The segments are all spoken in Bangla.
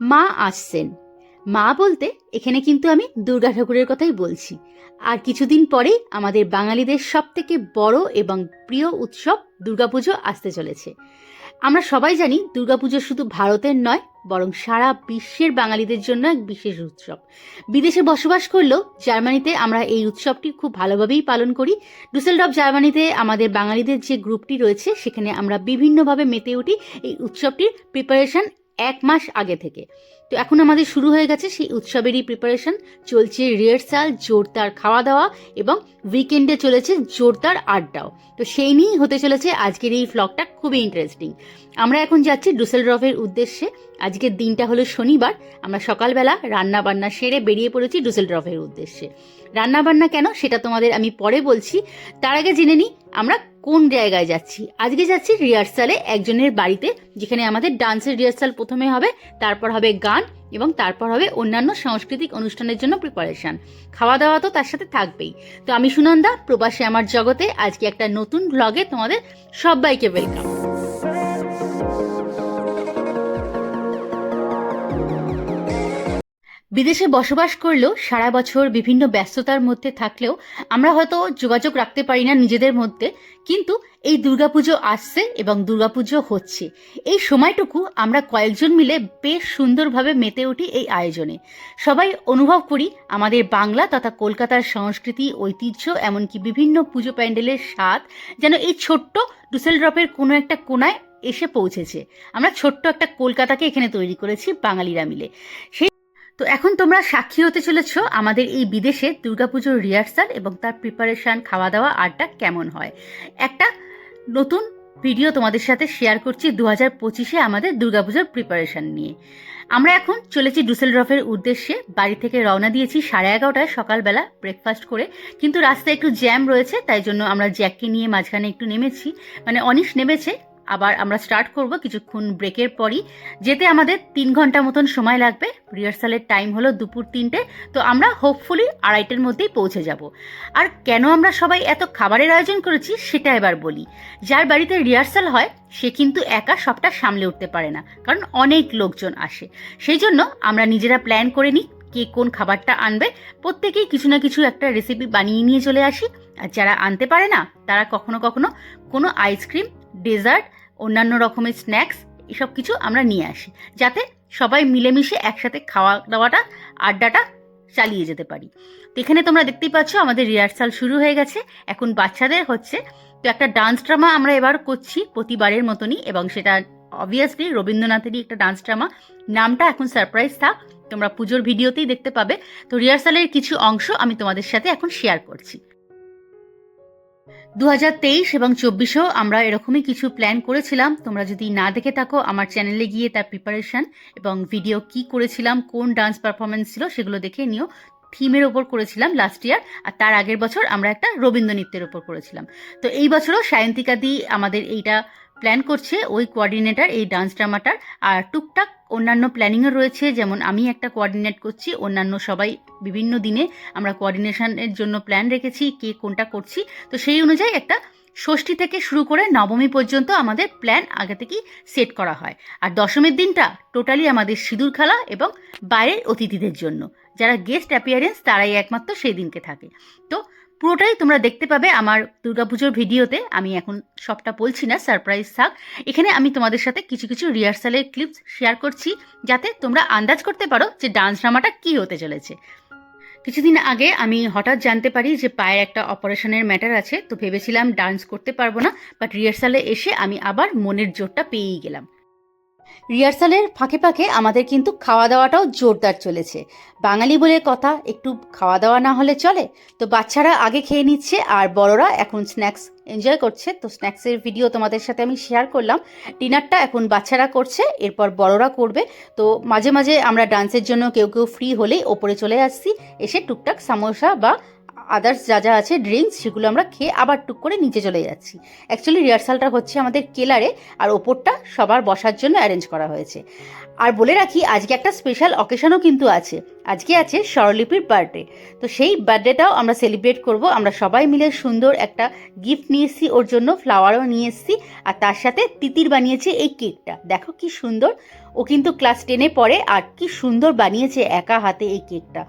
মা আসছেন। মা বলতে এখানে কিন্তু আমি দুর্গা ঠাকুরের কথাই বলছি। আর কিছুদিন পরেই আমাদের বাঙালিদের সবথেকে বড় এবং প্রিয় উৎসব দুর্গাপুজো আসতে চলেছে। আমরা সবাই জানি দুর্গাপুজো শুধু ভারতের নয়, বরং সারা বিশ্বের বাঙালিদের জন্য এক বিশেষ উৎসব। বিদেশে বসবাস করলেও জার্মানিতে আমরা এই উৎসবটি খুব ভালোভাবেই পালন করি। ডুসেলডর্ফ জার্মানিতে আমাদের বাঙালিদের যে গ্রুপটি রয়েছে, সেখানে আমরা বিভিন্নভাবে মেতে উঠি এই উৎসবটির প্রিপারেশন 1 মাস আগে থেকে। তো এখন আমাদের শুরু হয়ে গেছে সেই উৎসবেরই প্রিপারেশন, চলছে রিহার্সাল, জোরদার খাওয়া দাওয়া এবং উইকেন্ডে চলেছে জোরদার আড্ডাও। তো সেই নিয়েই হতে চলেছে আজকের এই ভ্লগটা, খুবই ইন্টারেস্টিং। আমরা এখন যাচ্ছি ডুসেলডর্ফের উদ্দেশ্যে। আজকের দিনটা হলো শনিবার। আমরা সকালবেলা রান্না বান্না সেরে বেরিয়ে পড়েছি ডুসেলডর্ফের উদ্দেশ্যে। রান্না বান্না কেন সেটা তোমাদের আমি পরে বলছি, তার আগে জেনে নিই আমরা কোন জায়গায় যাচ্ছি। আজকে যাচ্ছি রিহার্সালে একজনের বাড়িতে, যেখানে আমাদের ডান্সের রিহার্সাল প্রথমে হবে, তারপর হবে গান এবং তারপর হবে অন্যান্য সাংস্কৃতিক অনুষ্ঠানের জন্য প্রিপারেশন। খাওয়া দাওয়া তো তার সাথে থাকবেই। তো আমি সুনন্দা, প্রবাসী আমার জগতে আজকে একটা নতুন ভ্লগে তোমাদের সবাইকে ওয়েলকাম। বিদেশে বসবাস করলেও সারা বছর বিভিন্ন ব্যস্ততার মধ্যে থাকলেও আমরা হয়তো যোগাযোগ রাখতে পারি না নিজেদের মধ্যে, কিন্তু এই দুর্গাপুজো আসছে এবং দুর্গাপুজো হচ্ছে, এই সময়টুকু আমরা কয়েকজন মিলে বেশ সুন্দরভাবে মেতে উঠি এই আয়োজনে। সবাই অনুভব করি আমাদের বাংলা তথা কলকাতার সংস্কৃতি, ঐতিহ্য, এমনকি বিভিন্ন পুজো প্যান্ডেলের স্বাদ যেন এই ছোট্ট ডুসেলডর্ফের কোনো একটা কোনায় এসে পৌঁছেছে। আমরা ছোট্ট একটা কলকাতাকে এখানে তৈরি করেছি বাঙালিরা মিলে। তো এখন তোমরা সাক্ষী হতে চলেছ আমাদের এই বিদেশে দুর্গাপুজোর রিহার্সাল এবং তার প্রিপারেশন, খাওয়া দাওয়া, আড্ডা কেমন হয়। একটা নতুন ভিডিও তোমাদের সাথে শেয়ার করছি 2025-এ আমাদের দুর্গাপুজোর প্রিপারেশন নিয়ে। আমরা এখন চলেছি ডুসেলডর্ফের উদ্দেশ্যে। বাড়ি থেকে রওনা দিয়েছি 11:30টায় সকালবেলা ব্রেকফাস্ট করে, কিন্তু রাস্তায় একটু জ্যাম রয়েছে, তাই জন্য আমরা জ্যাককে নিয়ে মাঝখানে একটু নেমেছি, মানে অনিশ নেমেছে। আবার আমরা স্টার্ট করব কিছুক্ষণ ব্রেকের পরই। যেতে আমাদের 3 ঘন্টা মতন সময় লাগবে। রিহার্সালের টাইম হলো দুপুর 3টে। তো আমরা হোপফুলি 2:30-এর মধ্যেই পৌঁছে যাব। আর কেন আমরা সবাই এত খাবারের আয়োজন করেছি সেটা এবার বলি। যার বাড়িতে রিহার্সাল হয় সে কিন্তু একা সবটা সামলে উঠতে পারে না, কারণ অনেক লোকজন আসে। সেই জন্য আমরা নিজেরা প্ল্যান করে নিই কে কোন খাবারটা আনবে। প্রত্যেকেই কিছু না কিছু একটা রেসিপি বানিয়ে নিয়ে চলে আসি। আর যারা আনতে পারে না তারা কখনো কখনো কোনো আইসক্রিম, ডেজার্ট, অন্যান্য রকমের স্ন্যাক্স, এসব কিছু আমরা নিয়ে আসি, যাতে সবাই মিলেমিশে একসাথে খাওয়া দাওয়াটা, আড্ডাটা চালিয়ে যেতে পারি। তো এখানে তোমরা দেখতেই পাচ্ছ আমাদের রিহার্সাল শুরু হয়ে গেছে। এখন বাচ্চাদের হচ্ছে। তো একটা ডান্স ড্রামা আমরা এবার করছি প্রতিবারের মতনই, এবং সেটা অবভিয়াসলি রবীন্দ্রনাথেরই একটা ডান্স ড্রামা। নামটা এখন সারপ্রাইজ থাক, তোমরা পুজোর ভিডিওতেই দেখতে পাবে। তো রিহার্সালের কিছু অংশ আমি তোমাদের সাথে এখন শেয়ার করছি। 2023 এবং 2024-এও আমরা এরকমই কিছু প্ল্যান করেছিলাম। তোমরা যদি না দেখে থাকো আমার চ্যানেলে গিয়ে তার প্রিপারেশন এবং ভিডিও কি করেছিলাম, কোন ডান্স পারফরমেন্স ছিল, সেগুলো দেখে নিও। থিমের ওপর করেছিলাম লাস্ট ইয়ার, আর তার আগের বছর আমরা একটা রবীন্দ্র নৃত্যের ওপর করেছিলাম। তো এই বছরও সায়ন্তিকা দি আমাদের এইটা প্ল্যান করছে, ওই কোঅর্ডিনেটর এই ডান্স ড্রামাটার। আর টুকটাক অন্যান্য প্ল্যানিংও রয়েছে, যেমন আমি একটা কোঅর্ডিনেট করছি, অন্যান্য সবাই বিভিন্ন দিনে আমরা কোঅর্ডিনেশনের জন্য প্ল্যান রেখেছি, কে কোনটা করছি। তো সেই অনুযায়ী একটা ষষ্ঠী থেকে শুরু করে নবমী পর্যন্ত আমাদের প্ল্যান আগে থেকেই সেট করা হয়। আর দশমীর দিনটা টোটালি আমাদের সিঁদুর খেলা এবং বাইরের অতিথিদের জন্য, যারা গেস্ট অ্যাপিয়ারেন্স তারাই একমাত্র সেই দিনকে থাকে। তো পুরোটাই তোমরা দেখতে পাবে আমার দুর্গাপুজোর ভিডিওতে। আমি এখন সবটা বলছি না, সারপ্রাইজ থাক। এখানে আমি তোমাদের সাথে কিছু কিছু রিহার্সালের ক্লিপস শেয়ার করছি, যাতে তোমরা আন্দাজ করতে পারো যে ডান্স ড্রামাটা কী হতে চলেছে। কিছুদিন আগে আমি হঠাৎ জানতে পারি যে পায়ের একটা অপারেশনের ম্যাটার আছে। তো ভেবেছিলাম ডান্স করতে পারবো না, বাট রিহার্সালে এসে আমি আবার মনের জোরটা পেয়েই গেলাম। রিহার্সালের ফাঁকে ফাঁকে আমাদের কিন্তু খাওয়া দাওয়াটাও জোরদার চলেছে। বাঙালি বলে কথা, একটু খাওয়া দাওয়া না হলে চলে। তো বাচ্চারা আগে খেয়ে নিচ্ছে আর বড়রা এখন স্ন্যাক্স এনজয় করছে। তো স্ন্যাক্সের ভিডিও তোমাদের সাথে আমি শেয়ার করলাম। ডিনারটা এখন বাচ্চারা করছে, এরপর বড়রা করবে। তো মাঝে মাঝে আমরা ডান্সের জন্য কেউ কেউ ফ্রি হলেই ওপরে চলে আসছি, এসে টুকটাক সামোসা বা আদার্স যা যা আছে ড্রিঙ্কস, সেগুলো আমরা খেয়ে আবার টুক করে নিচে চলে যাচ্ছি। অ্যাকচুয়ালি রিহার্সালটা হচ্ছে আমাদের কেলারে, আর ওপরটা সবার বসার জন্য অ্যারেঞ্জ করা হয়েছে। আর বলে রাখি, আজকে একটা স্পেশাল অকেশনও কিন্তু আছে। আজকে আছে স্বরলিপির বার্থডে। তো সেই বার্থডেটাও আমরা সেলিব্রেট করব। আমরা সবাই মিলে সুন্দর একটা গিফট নিয়ে এসেছি ওর জন্য, ফ্লাওয়ারও নিয়ে এসেছি, আর তার সাথে তিতির বানিয়েছে এই কেকটা। দেখো কি সুন্দর, ও কিন্তু ক্লাস 10-এ পড়ে, আর কি সুন্দর বানিয়েছে একা হাতে এই কেকটা।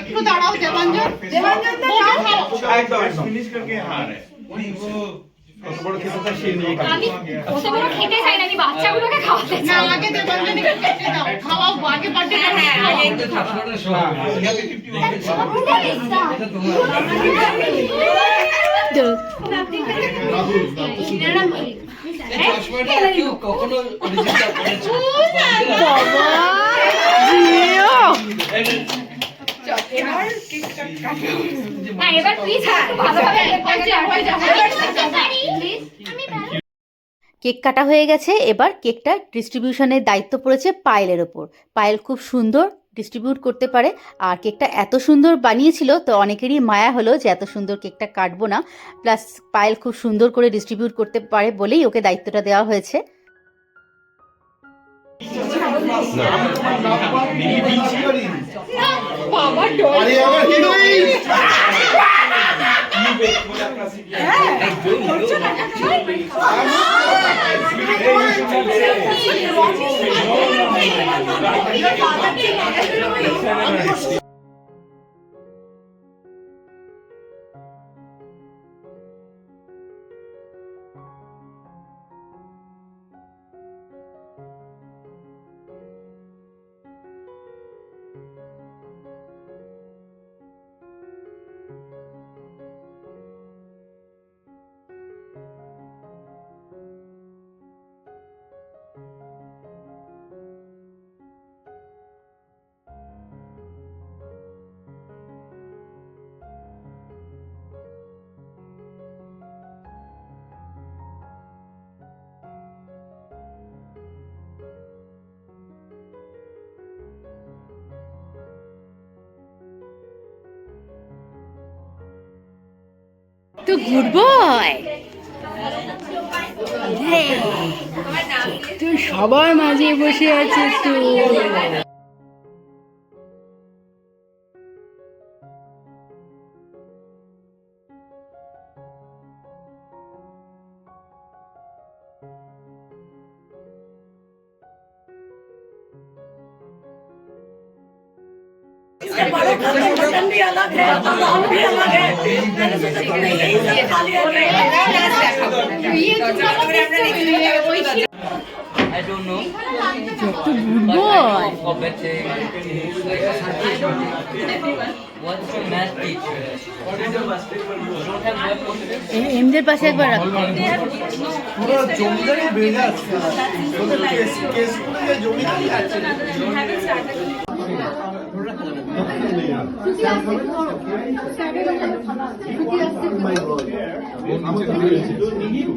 একটু দাঁড়াও দেবাঞ্জন, একদম ফিনিশ करके हां রে কত বড় খেতে সে নিয়ে আমি কত বড় খেতে চাই না, আমি বাচ্চাগুলোকে খাওয়াতে না চাই। আগে দেবাঞ্জনকে কেটে দাও, খাওয়াও আগে বার্থডে। হ্যাঁ আগে একটু কখনো হ্যাঁ এবার প্লিজ ভালোভাবে কেক কাটা হয়ে গেছে, এবার কেকটা ডিস্ট্রিবিউশনের দায়িত্ব পড়েছে পায়েলের ওপর। পায়েল খুব সুন্দর ডিস্ট্রিবিউট করতে পারে, আর কেকটা এত সুন্দর বানিয়েছিল তো অনেকেরই মায়া হলো যে এত সুন্দর কেকটা কাটবো না। প্লাস পায়েল খুব সুন্দর করে ডিস্ট্রিবিউট করতে পারে বলেই ওকে দায়িত্বটা দেওয়া হয়েছে। তো গুড বয়, তুই সবার মাঝে বসে আছিস তো। भी अलग है, नाम भी अलग है, मैंने सोचा कि नहीं ये खाली है। I don't know. তো good boy. Forgetting. What's your math teacher? Don't have web questions? এমদের পাশে একবার রাখো। পুরো জমিদারি বেড়ে যাচ্ছে ওদের কেস করে যে জমিদারি আছে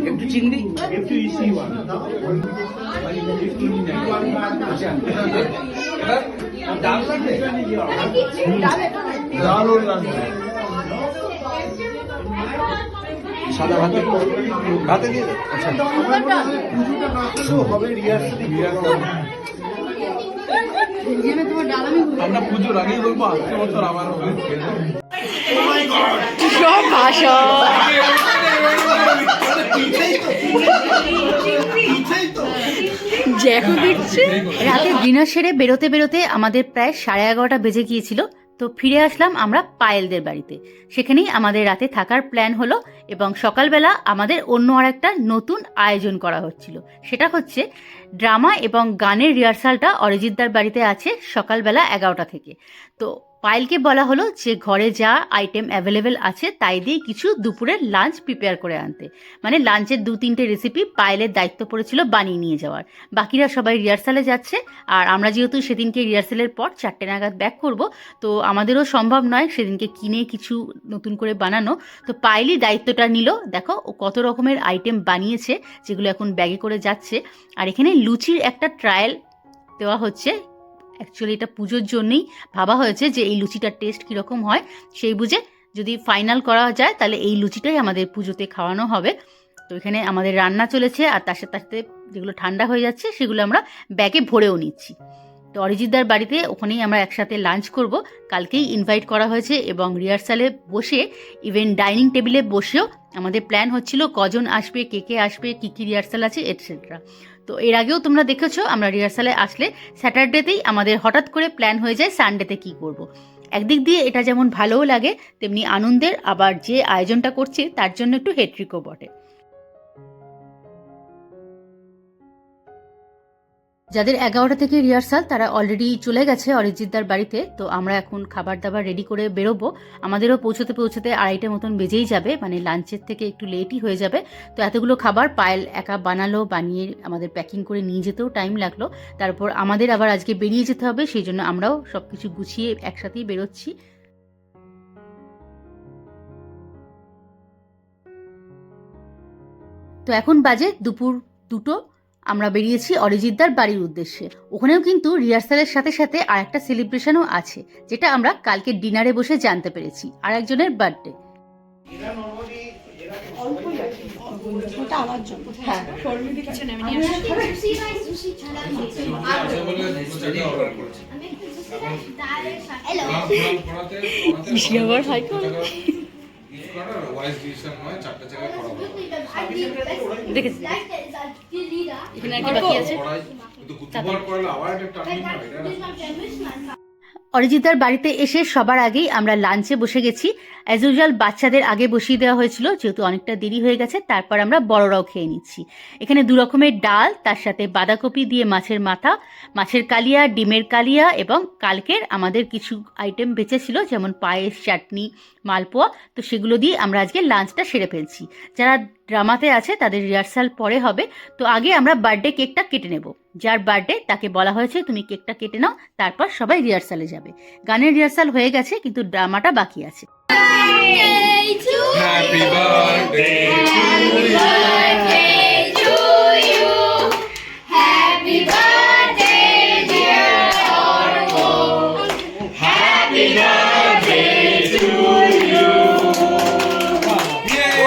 একটু চিংড়ি একটু ইসি ওয়ান ডাল লাগবে দারুণ লাগবে সাদা ভাতে ভাতে দিয়ে দে আচ্ছা পুজোটা না করলেও হবে রিহার্সাল আমরা পুজোর আগেই বলবো আজকে বছর আবার হবে সব ভাষা জ্যাকো দেখছে। রাতে ডিনার সেরে বেরোতে বেরোতে আমাদের প্রায় 11:30 বেজে গিয়েছিল। তো ফিরে আসলাম আমরা পায়েলদের বাড়িতে। সেখানেই আমাদের রাতে থাকার প্ল্যান হলো, এবং সকালবেলা আমাদের অন্য আর একটা নতুন আয়োজন করা হচ্ছিল। সেটা হচ্ছে ড্রামা এবং গানের রিহার্সালটা অরিজিৎদার বাড়িতে আছে সকালবেলা 11টা থেকে। তো পায়েলকে বলা হলো যে ঘরে যা আইটেম অ্যাভেলেবেল আছে তাই দিয়ে কিছু দুপুরের লাঞ্চ প্রিপেয়ার করে আনতে। মানে লাঞ্চের 2-3টে রেসিপি পায়েলের দায়িত্ব পড়েছিল বানিয়ে নিয়ে যাওয়ার। বাকিরা সবাই রিহার্সালে যাচ্ছে, আর আমরা যেহেতু সেদিনকে রিহার্সালের পর 4টে নাগাদ ব্যাক করব, তো আমাদেরও সম্ভব নয় সেদিনকে কিনে কিছু নতুন করে বানানো। তো পায়েলই দায়িত্বটা নিল। দেখো ও কত রকমের আইটেম বানিয়েছে যেগুলো এখন ব্যাগে করে যাচ্ছে। আর এখানে লুচির একটা ট্রায়াল দেওয়া হচ্ছে। অ্যাকচুয়ালি এটা পুজোর জন্যই ভাবা হয়েছে যে এই লুচিটার টেস্ট কীরকম হয়, সেই বুঝে যদি ফাইনাল করা যায় তাহলে এই লুচিটাই আমাদের পুজোতে খাওয়ানো হবে। তো এখানে আমাদের রান্না চলেছে, আর তার সাথে সাথে যেগুলো ঠান্ডা হয়ে যাচ্ছে সেগুলো আমরা ব্যাগে ভরেও নিচ্ছি। তো অরিজিৎদার বাড়িতে ওখানেই আমরা একসাথে লাঞ্চ করব। কালকেই ইনভাইট করা হয়েছে এবং রিহার্সালে বসে, ইভেন ডাইনিং টেবিলে বসেও আমাদের প্ল্যান হচ্ছিল কজন আসবে, কে কে আসবে, কী কী রিহার্সাল আছে এটসেট্রা। তো এর আগেও তোমরা দেখেছো আমরা রিহার্সালে আসলে স্যাটারডেতেই আমাদের হঠাৎ করে প্ল্যান হয়ে যায় সানডেতে কী করব। একদিক দিয়ে এটা যেমন ভালোও লাগে তেমনি আনন্দের, আবার যে আয়োজনটা করছি তার জন্য একটু হেট্রিকও বটে। যাদের 11টা থেকে রিহার্সাল তারা অলরেডি চলে গেছে অরিজিৎদার বাড়িতে। তো আমরা এখন খাবার দাবার রেডি করে বেরোবো। আমাদেরও পৌঁছতে 2:30 মতন বেজেই যাবে, মানে লাঞ্চের থেকে একটু লেটই হয়ে যাবে। তো এতগুলো খাবার পায়েল একা বানালো, বানিয়ে আমাদের প্যাকিং করে নিয়ে যেতেও টাইম লাগলো। তারপর আমাদের আবার আজকে বেরিয়ে যেতে হবে, সেই জন্য আমরাও সব কিছু গুছিয়ে একসাথেই বেরোচ্ছি। তো এখন বাজে দুপুর 2টো। আমরা বেরিয়েছি অরিজিৎদার বাড়ির উদ্দেশ্যে। ওখানেও কিন্তু রিহার্সালের সাথে সাথে আর একটা সেলিব্রেশনও আছে, যেটা আমরা কালকে ডিনারে বসে জানতে পেরেছি, আর একজনের বার্থডে। ওটা আমার জন্য। হ্যাঁ অরিজিৎদার বাড়িতে এসে সবার আগেই আমরা লাঞ্চে বসে গেছি। অ্যাজ ইউজুয়াল বাচ্চাদের আগে বসিয়ে দেওয়া হয়েছিল, যেহেতু অনেকটা দেরি হয়ে গেছে। তারপর আমরা বড়রাও খেয়ে নিচ্ছি। এখানে 2 রকমের ডাল, তার সাথে বাঁধাকপি দিয়ে মাছের মাথা, মাছের কালিয়া, ডিমের কালিয়া, এবং কালকের আমাদের কিছু আইটেম বেঁচেছিল যেমন পায়েস, চাটনি, মালপোয়া। তো সেগুলো দিয়ে আমরা আজকে লাঞ্চটা সেরে ফেলছি। যারা ড্রামাতে আছে তাদের রিহার্সাল পরে হবে। তো আগে আমরা বার্থডে কেকটা কেটে নেব। যার বার্থডে তাকে বলা হয়েছে তুমি কেকটা কেটে নাও, তারপর সবাই রিহার্সালে যাবে। গানের রিহার্সাল হয়ে গেছে, কিন্তু ড্রামাটা বাকি আছে। Happy birthday to you. Happy birthday, dear Orko. Happy birthday to you. Yay!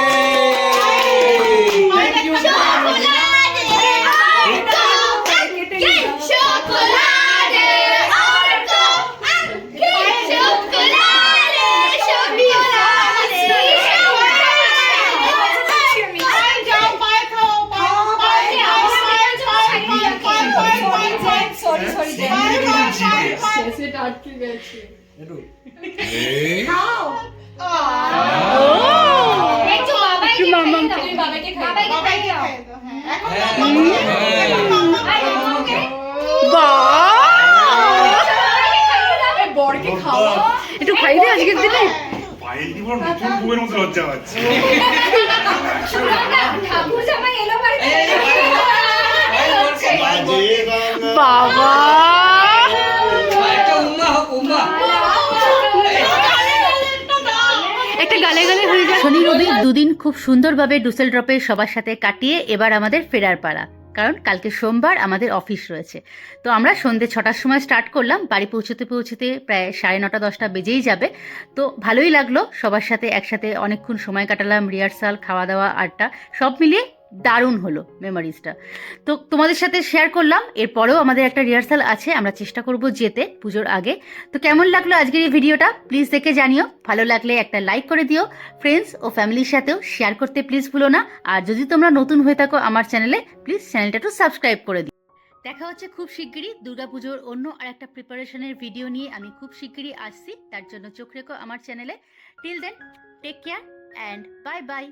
Hey. একটু খাই দে আজকের দিনে। পায়েল কি বড় নতুন বউয়ের মতো লজ্জা পাচ্ছে। বাবা একটা গালে গালে হয়ে যায়। শনি রবি 2 দিন খুব সুন্দরভাবে ডুসেলড্রপে সবার সাথে কাটিয়ে এবার আমাদের ফেরার পালা, কারণ কালকে সোমবার আমাদের অফিস রয়েছে। তো আমরা সন্ধ্যে 6টার সময় স্টার্ট করলাম, বাড়ি পৌঁছতে প্রায় 9:30-10টা বেজেই যাবে। তো ভালোই লাগলো সবার সাথে একসাথে অনেকক্ষণ সময় কাটালাম, রিহার্সাল, খাওয়া দাওয়া, আড্ডা, সব মিলিয়ে দারুণ হলো মেমোরিজটা। তো তোমাদের সাথে শেয়ার করলাম। এরপরেও আমাদের একটা রিহার্সাল আছে, আমরা চেষ্টা করব যেতে পুজোর আগে। তো কেমন লাগলো আজকের এই ভিডিওটা প্লিজ দেখে জানিও। ভালো লাগলে একটা লাইক করে দিও, ফ্রেন্ডস ও ফ্যামিলির সাথেও শেয়ার করতে প্লিজ ভুলো না। আর যদি তোমরা নতুন হয়ে থাকো আমার চ্যানেলে, প্লিজ চ্যানেলটা একটু সাবস্ক্রাইব করে দিও। দেখা হচ্ছে খুব শিগগিরই দুর্গাপুজোর অন্য আর একটা প্রিপারেশনের ভিডিও নিয়ে। আমি খুব শিগগিরই আসছি, তার জন্য চোখ রেখো আমার চ্যানেলে। Till then take care and bye by.